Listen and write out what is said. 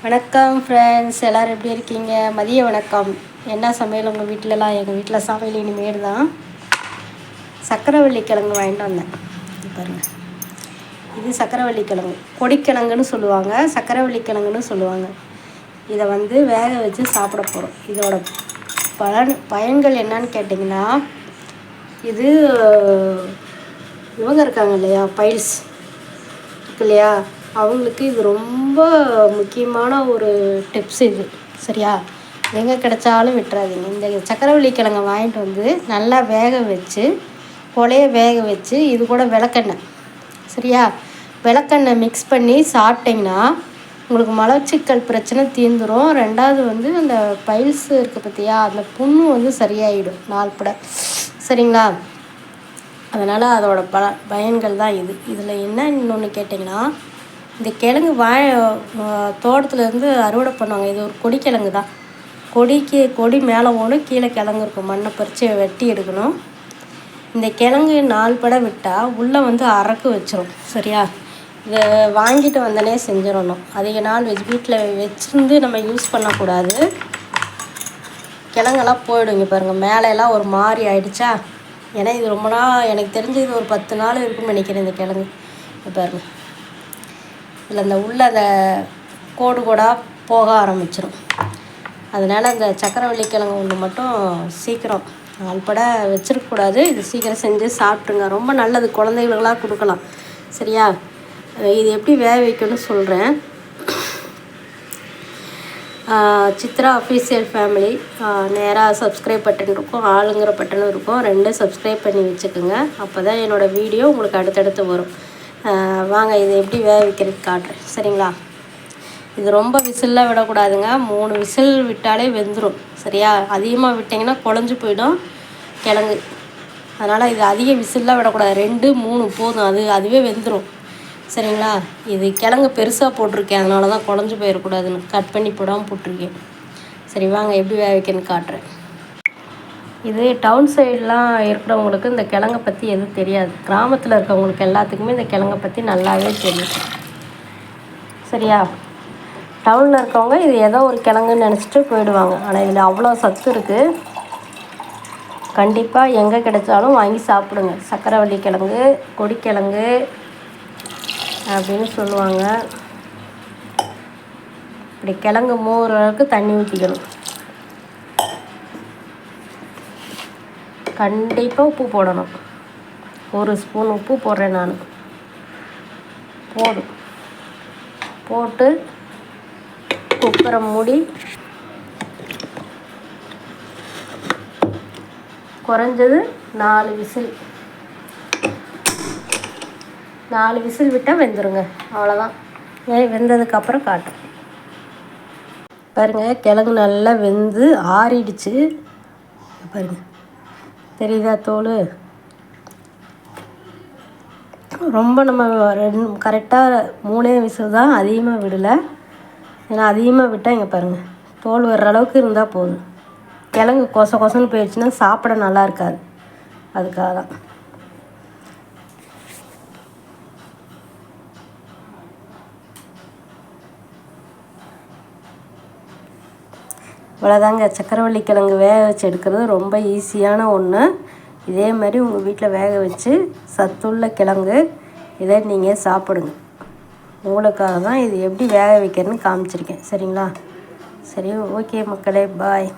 வணக்கம் ஃப்ரெண்ட்ஸ், எல்லோரும் எப்படி இருக்கீங்க? மதிய வணக்கம். என்ன சமையல் உங்கள் வீட்டிலலாம்? எங்கள் வீட்டில் சமையல் இனிமேல் தான். சக்கரவள்ளி கிழங்கு வாங்கிட்டு வந்தேன். பாருங்கள், இது சக்கரவள்ளி கிழங்கு, கொடிக்கிழங்குன்னு சொல்லுவாங்க, சக்கரவள்ளி கிழங்குன்னு சொல்லுவாங்க. இதை வேக வச்சு சாப்பிட போகிறோம். இதோட பயன்கள் என்னன்னு கேட்டிங்கன்னா, இது இவங்க இருக்காங்க இல்லையா, பைல்ஸ் இருக்கு இல்லையா, அவங்களுக்கு இது ரொம்ப முக்கியமான ஒரு டிப்ஸ் இது. சரியா? எங்கே கிடைச்சாலும் விட்டுறாதீங்க. இந்த சக்கரவள்ளி கிழங்கை வாங்கிட்டு நல்லா வேக வச்சு, கொலைய வேக வச்சு, இது கூட விளக்கெண்ணெய், சரியா, விளக்கெண்ணெய் மிக்ஸ் பண்ணி சாப்பிட்டிங்கன்னா உங்களுக்கு மலச்சிக்கல் பிரச்சனை தீர்ந்துடும். ரெண்டாவது அந்த பைல்ஸ் இருக்குது பார்த்தியா, அந்த புண்ணு சரியாயிடும் நாள்பட. சரிங்களா? அதனால் அதோட பயன்கள் தான் இது. இதில் என்ன இன்னொன்று கேட்டிங்கன்னா, இந்த கிழங்கு தோட்டத்துலேருந்து அறுவடை பண்ணுவாங்க. இது ஒரு கொடிக்கிழங்கு தான். கொடி மேலே ஓடும், கீழே கிழங்கு இருக்கும். மண்ணை பறித்து வெட்டி எடுக்கணும். இந்த கிழங்கு நாள்பட விட்டால் உள்ளே அரக்கு வச்சிரும். சரியா? இதை வாங்கிட்டு வந்தனே செஞ்சிடணும். அதிக நாள் வீட்டில் வச்சுருந்து நம்ம யூஸ் பண்ணக்கூடாது. கிழங்கெல்லாம் போயிடும். இங்கே பாருங்கள், மேலெல்லாம் ஒரு மாதிரி ஆயிடுச்சா. ஏன்னா இது ரொம்ப நாள், எனக்கு தெரிஞ்சு இது ஒரு 10 நாள் இருக்குன்னு நினைக்கிறேன் இந்த கிழங்கு. பாருங்கள், இதில் அந்த உள்ள அந்த கோடாக போக ஆரம்பிச்சிடும். அதனால் அந்த சக்கரவள்ளி கிழங்கு ஒன்று மட்டும் சீக்கிரம் நாள்பட வச்சிருக்கக்கூடாது. இது சீக்கிரம் செஞ்சு சாப்பிட்ருங்க. ரொம்ப நல்லது, குழந்தைகளுக்கெல்லாம் கொடுக்கலாம். சரியா? இது எப்படி வேக வைக்கணும்னு சொல்கிறேன். சித்ரா அஃபீஷியல் ஃபேமிலி நேராக சப்ஸ்கிரைப் பட்டன் இருக்கும், ஆளுங்கிற பட்டனும் இருக்கும். 2 சப்ஸ்கிரைப் பண்ணி வச்சுக்கோங்க. அப்போ தான் என்னோடய வீடியோ உங்களுக்கு அடுத்தடுத்து வரும். வாங்க, இதை எப்படி வேக வைக்கிறதுக்கு காட்டுறேன். சரிங்களா? இது ரொம்ப விசில்லாம் விடக்கூடாதுங்க. 3 விசில் விட்டாலே வெந்துடும். சரியா? அதிகமாக விட்டிங்கன்னா குழஞ்சி போயிடும் கிழங்கு. அதனால் இது அதிக விசில்லாம் விடக்கூடாது. 2, 3 போதும், அதுவே வெந்துடும். சரிங்களா? இது கிழங்கு பெருசாக போட்டிருக்கேன், அதனால தான் குழஞ்சி போயிடக்கூடாதுன்னு கட் பண்ணி போடாமல் போட்டிருக்கேன். சரி, வாங்க எப்படி வேக வைக்கணும்னு காட்டுறேன். இது டவுன் சைடெலாம் இருக்கிறவங்களுக்கு இந்த கிழங்கை பற்றி எதுவும் தெரியாது. கிராமத்தில் இருக்கிறவங்களுக்கு எல்லாத்துக்குமே இந்த கிழங்கை பற்றி நல்லாவே தெரியும். சரியா? டவுனில் இருக்கவங்க இது ஏதோ ஒரு கிழங்குன்னு நினச்சிட்டு போயிடுவாங்க. ஆனால் இதில் அவ்வளோ சத்து இருக்குது. கண்டிப்பாக எங்கே கிடைச்சாலும் வாங்கி சாப்பிடுங்க. சக்கரவள்ளி கிழங்கு, கொடிக்கிழங்கு அப்படின்னு சொல்லுவாங்க. இப்படி கிழங்கு மூடுற அளவுக்கு தண்ணி ஊற்றிக்கணும். கண்டிப்பாக உப்பு போடணும். 1 ஸ்பூன் உப்பு போடுறேன் நான். போட்டு குக்கரை மூடி குறைஞ்சது 4 விசில் விட்டால் வெந்துருங்க. அவ்வளோதான். வெந்ததுக்கப்புறம் காட்டும். பாருங்கள், கிழங்கு நல்லா வெந்து ஆறிடுச்சு. பாருங்கள், தெரியுதா தோல்? ரொம்ப நம்ம கரெக்டாக 3 விசில் தான், அதிகமாக விடலை. ஏன்னா அதிகமாக விட்டால் இங்கே பாருங்கள், தோல் வர்ற அளவுக்கு இருந்தால் போதும். கிழங்கு கொசன்னு போயிடுச்சுன்னா சாப்பிட நல்லா இருக்காது. அதுக்காக தான். இவ்வளோதாங்க. சக்கரவள்ளி கிழங்கு வேக வச்சு எடுக்கிறது ரொம்ப ஈஸியான ஒன்று. இதே மாதிரி உங்கள் வீட்டில் வேக வச்சு சத்துள்ள கிழங்கு இதை நீங்கள் சாப்பிடுங்க. உங்களுக்காக தான் இது எப்படி வேக வைக்கிறதுன்னு காமிச்சிருக்கேன். சரிங்களா? சரி, ஓகே மக்களே, பாய்.